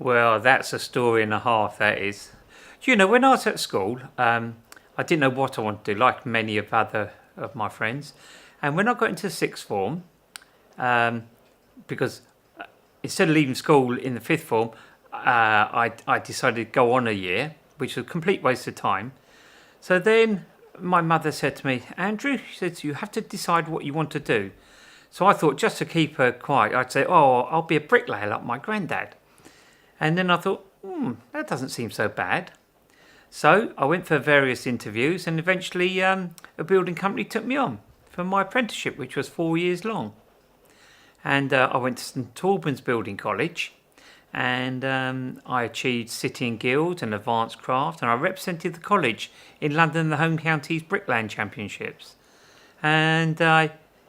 Well, that's a story and a half, that is. When I was at school, I didn't know what I wanted to do, like many of other of my friends. And when I got into sixth form, because instead of leaving school in the fifth form, I decided to go on a year, which was a complete waste of time. So then my mother said to me, Andrew, she said, you have to decide what you want to do. So I thought, just to keep her quiet, I'd say, oh, I'll be a bricklayer like my granddad. And then I thought, that doesn't seem so bad. So I went for various interviews, and eventually a building company took me on for my apprenticeship, which was 4 years long. And I went to St Albans Building College, and I achieved City and Guild and Advanced Craft, and I represented the college in London and the Home Counties Bricklaying Championships. And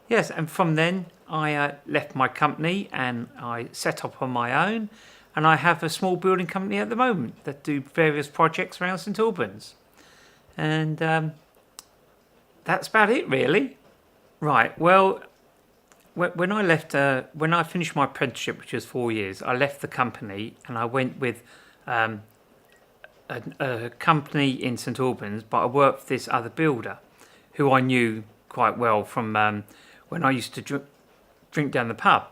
yes, and from then I left my company and I set up on my own, and I have a small building company at the moment that do various projects around St Albans. And that's about it, really. Right, well, when I finished my apprenticeship, which was 4 years, I left the company and I went with a company in St Albans, but I worked for this other builder who I knew quite well from when I used to drink down the pub.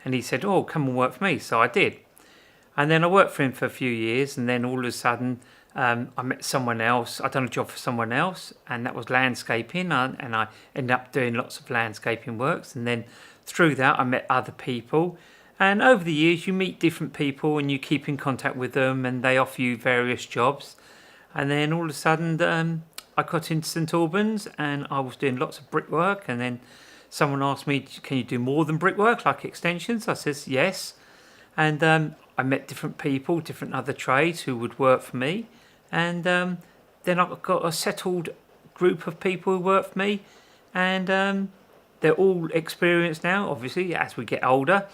And he said, oh, come and work for me. So I did. And then I worked for him for a few years, and then all of a sudden I met someone else. I done a job for someone else, and that was landscaping, and I ended up doing lots of landscaping works. And then through that I met other people, and over the years you meet different people and you keep in contact with them, and they offer you various jobs. And then all of a sudden I got into St Albans, and I was doing lots of brickwork, and then someone asked me, can you do more than brickwork, like extensions? I says yes. And I met different people, different other trades who would work for me. And then I got a settled group of people who work for me. And they're all experienced now, obviously, as we get older.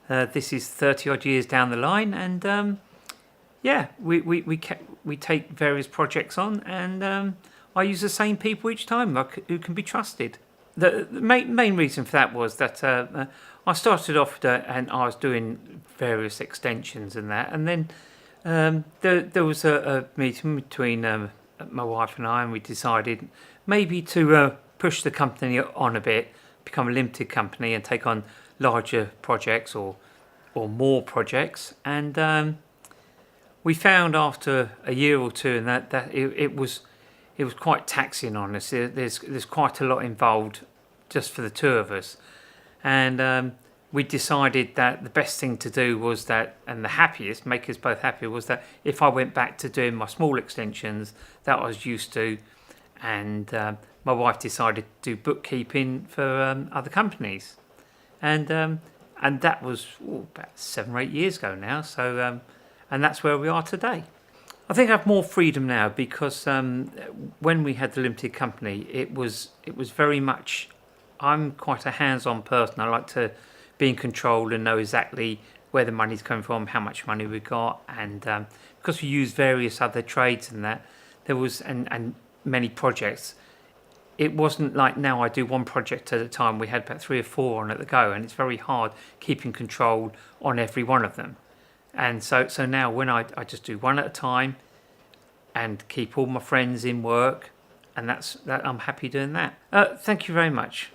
This is 30 odd years down the line. And yeah, we take various projects on, and I use the same people each time who can be trusted. The main reason for that was that I started off and I was doing various extensions and that, and then there was a meeting between my wife and I, and we decided maybe to push the company on a bit, become a limited company and take on larger projects or more projects. And we found after a year or two and that it was quite taxing on us. There's quite a lot involved just for the two of us. And we decided that the best thing to do was that, and the happiest, make us both happy, was that if I went back to doing my small extensions that I was used to, and my wife decided to do bookkeeping for other companies. And that was about 7 or 8 years ago now. So, and that's where we are today. I think I have more freedom now because when we had the limited company, it was very much, I'm quite a hands-on person. I like to be in control and know exactly where the money's coming from, how much money we got, and because we use various other trades and that, there was and many projects. It wasn't like now I do one project at a time. We had about 3 or 4 on at the go, and it's very hard keeping control on every one of them. And so now when I just do one at a time and keep all my friends in work, and that I'm happy doing that. Thank you very much.